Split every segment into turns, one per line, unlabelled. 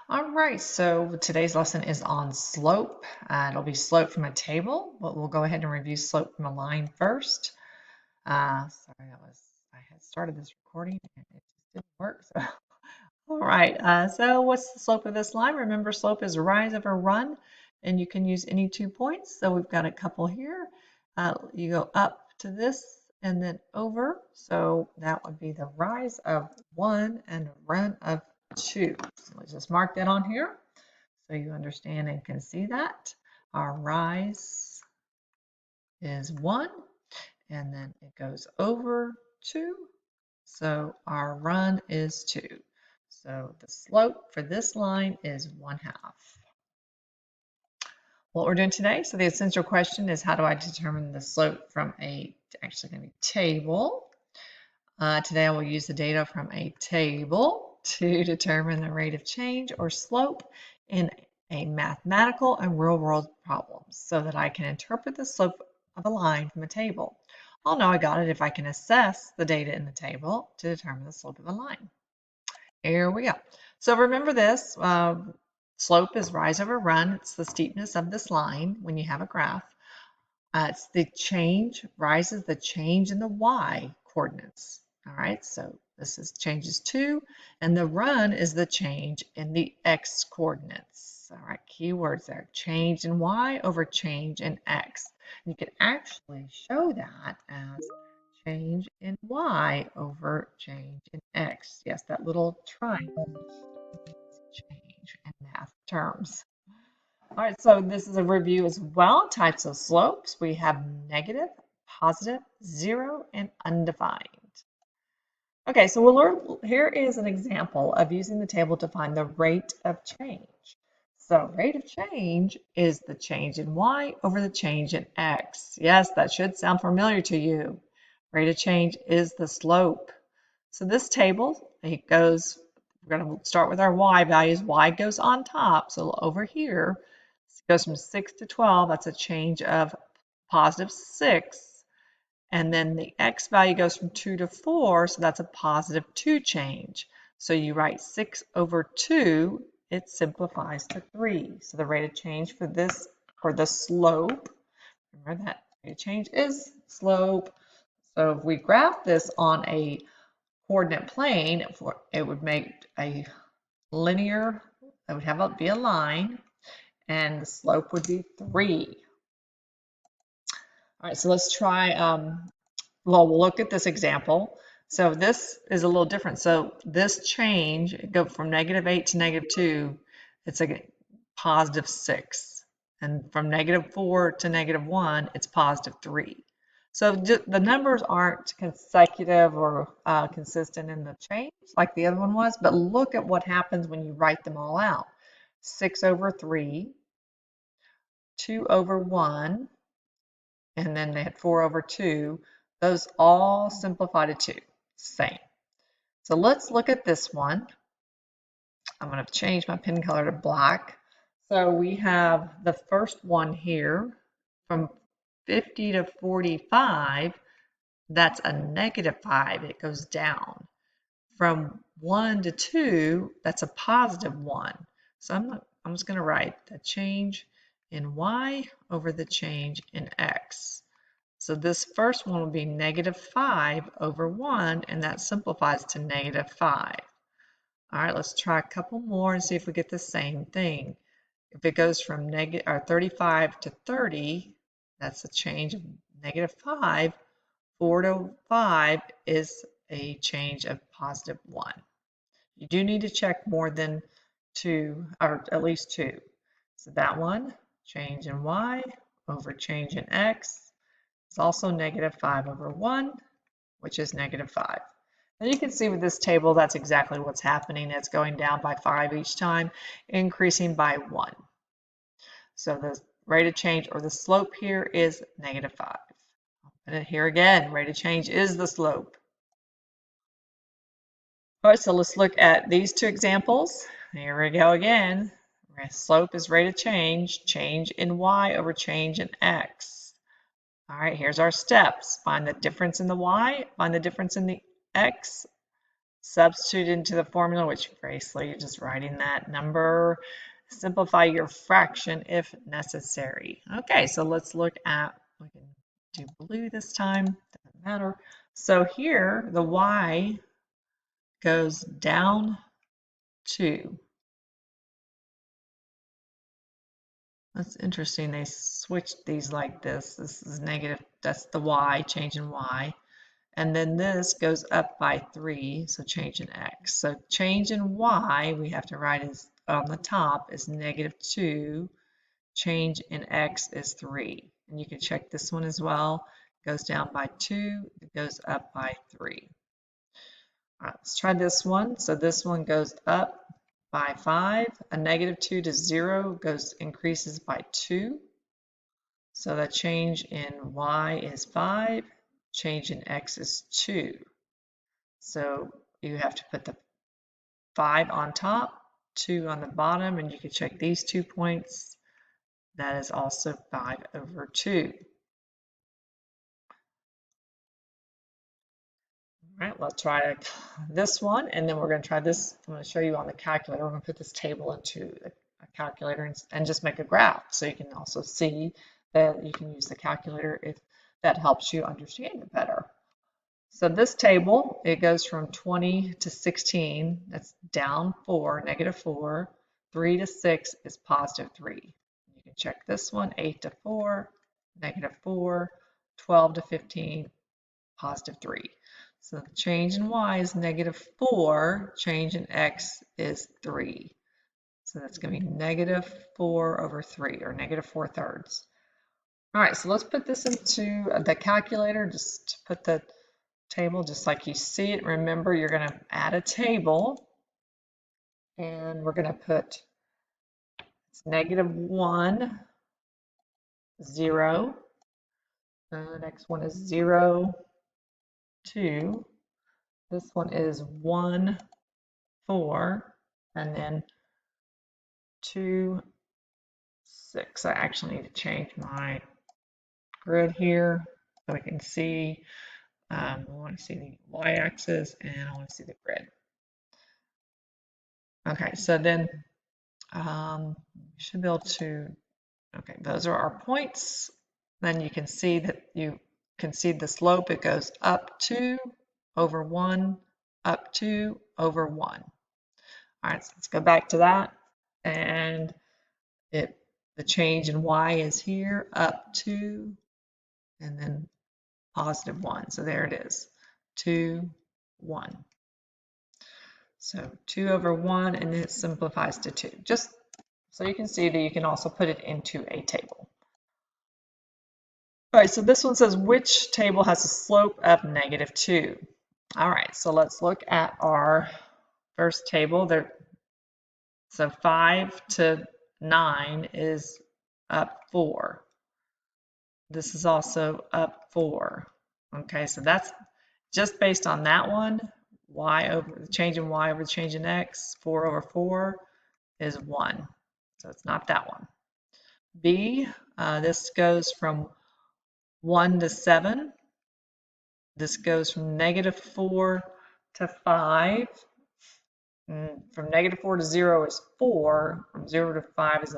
All right, so today's lesson is on slope. It'll be slope from a table, but we'll go ahead and review slope from a line first. Sorry, I had started this recording and it just didn't work. So, all right, so what's the slope of this line? Remember, slope is rise over run, and you can use any 2 points. So we've got a couple here. You go up to this and then over. So that would be the rise of 1 and run of 2. So let's just mark that on here so you understand and can see that. Our rise is 1, and then it goes over 2. So our run is 2. So the slope for this line is 1/2. What we're doing today, so the essential question is how do I determine the slope from actually going to be table. Today I will use the data from a table to determine the rate of change or slope in a mathematical and real world problems so that I can interpret the slope of a line from a table. I'll know I got it if I can assess the data in the table to determine the slope of a line. Here we go. So remember this, slope is rise over run. It's the steepness of this line when you have a graph. It's the change, rise is the change in the y coordinates. All right, so this is changes 2, and the run is the change in the x coordinates. All right, keywords there, change in y over change in x. You can actually show that as change in y over change in x. Yes, that little triangle means change in math terms. All right, so this is a review as well. Types of slopes. We have negative, positive, zero, and undefined. Okay, so we'll learn, here is an example of using the table to find the rate of change. So rate of change is the change in y over the change in x. Yes, that should sound familiar to you. Rate of change is the slope. So this table, it goes, we're going to start with our y values. Y goes on top, so over here, it goes from 6 to 12. That's a change of positive 6. And then the x value goes from 2 to 4, so that's a positive 2 change. So you write 6 over 2, it simplifies to 3. So the rate of change for this, for the slope, remember that rate of change is slope. So if we graph this on a coordinate plane, it would make a linear, it would be a line, and the slope would be 3. All right, so let's try, well, we'll look at this example. So this is a little different. So this change, go from -8 to -2, it's a positive 6. And from -4 to -1, it's positive 3. So the numbers aren't consecutive or consistent in the change like the other one was, but look at what happens when you write them all out. 6 over 3, 2 over 1, and then they had 4 over 2. Those all simplify to 2. Same. So let's look at this one. I'm going to change my pen color to black. So we have the first one here from 50 to 45. That's a -5. It goes down. From 1 to 2, that's a positive 1. So I'm just going to write the change in y over the change in x. So this first one will be -5 over 1, and that simplifies to -5. All right, let's try a couple more and see if we get the same thing. If it goes from 35 to 30, that's a change of -5. 4 to 5 is a change of positive 1. You do need to check more than 2, or at least 2. So that one, change in y over change in x, is also -5 over 1, which is -5. And you can see with this table, that's exactly what's happening. It's going down by 5 each time, increasing by 1. So the rate of change or the slope here is -5. And here again, rate of change is the slope. All right, so let's look at these two examples. Here we go again. Slope is rate of change, change in y over change in x. All right, here's our steps. Find the difference in the y, find the difference in the x, substitute into the formula, which basically you're just writing that number. Simplify your fraction if necessary. Okay, so let's look at, we can do blue this time, doesn't matter. So here, the y goes down 2. That's interesting. They switched these like this. This is negative. That's the y, change in y. And then this goes up by 3, so change in x. So change in y, we have to write as on the top is -2. Change in x is 3. And you can check this one as well. It goes down by 2. It goes up by 3. All right, let's try this one. So this one goes up by 5. A -2 to 0 increases by 2. So the change in y is 5. Change in x is 2. So you have to put the 5 on top, 2 on the bottom, and you can check these 2 points. That is also 5 over 2. All right, let's try this one, and then we're going to try this. I'm going to show you on the calculator. We're going to put this table into a calculator and just make a graph, so you can also see that you can use the calculator if that helps you understand it better. So this table, it goes from 20 to 16. That's down 4, -4. 3 to 6 is +3. You can check this one, 8 to 4, -4. 12 to 15, +3. So the change in y is -4. Change in x is 3. So that's going to be -4 over 3, or -4/3. All right, so let's put this into the calculator, just to put the table just like you see it. Remember, you're going to add a table, and we're going to put it's -1, 0. The next one is 0, 2. This one is 1, 4, and then 2, 6. I actually need to change my grid here so we can see. I want to see the y-axis, and I want to see the grid. Okay, so then you should be able to, okay, those are our points. Then you can see that you can see the slope. It goes up 2 over 1, up 2 over 1. All right, so let's go back to that. And the change in y is here, up 2, and then +1. So there it is, 2, 1. So 2 over 1, and then it simplifies to 2. Just so you can see that you can also put it into a table. All right, so this one says, which table has a slope of -2? All right, so let's look at our first table. There, so 5 to 9 is up 4. This is also up 4. Okay, so that's just based on that one. Y over the change in y over the change in x, 4 over 4 is 1. So it's not that one. B, this goes from 1 to 7. This goes from -4 to 5. From -4 to 0 is 4. From 0 to 5 is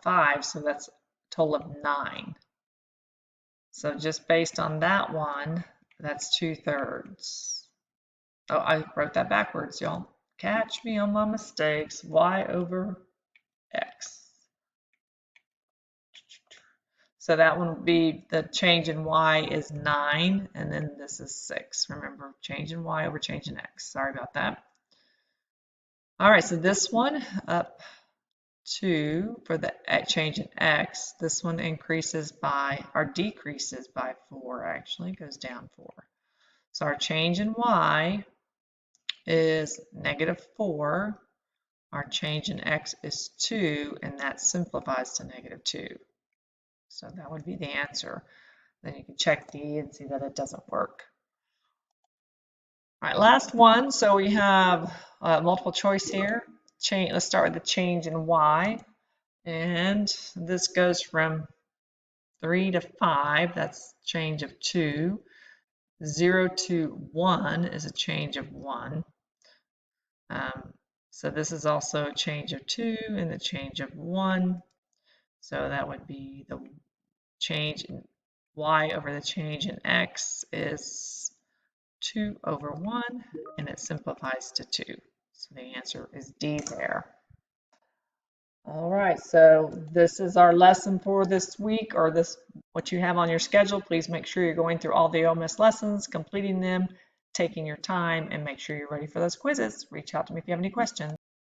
5. So that's a total of 9. So just based on that one, that's 2/3. Oh, I wrote that backwards, y'all. Catch me on my mistakes. Y over x. So that one would be, the change in y is 9, and then this is 6. Remember, change in y over change in x. Sorry about that. All right, so this one up 2 for the change in x. This one increases by, or decreases by 4, actually, goes down 4. So our change in y is -4. Our change in x is 2, and that simplifies to -2. So that would be the answer. Then you can check D and see that it doesn't work. All right, last one. So we have multiple choice here. Let's start with the change in y. And this goes from 3 to 5. That's change of 2. 0 to 1 is a change of 1. So this is also a change of 2 and the change of 1. So that would be the change in y over the change in x is 2 over 1, and it simplifies to 2. So the answer is D there. All right, so this is our lesson for this week, or this what you have on your schedule. Please make sure you're going through all the Ole Miss lessons, completing them, taking your time, and make sure you're ready for those quizzes. Reach out to me if you have any questions.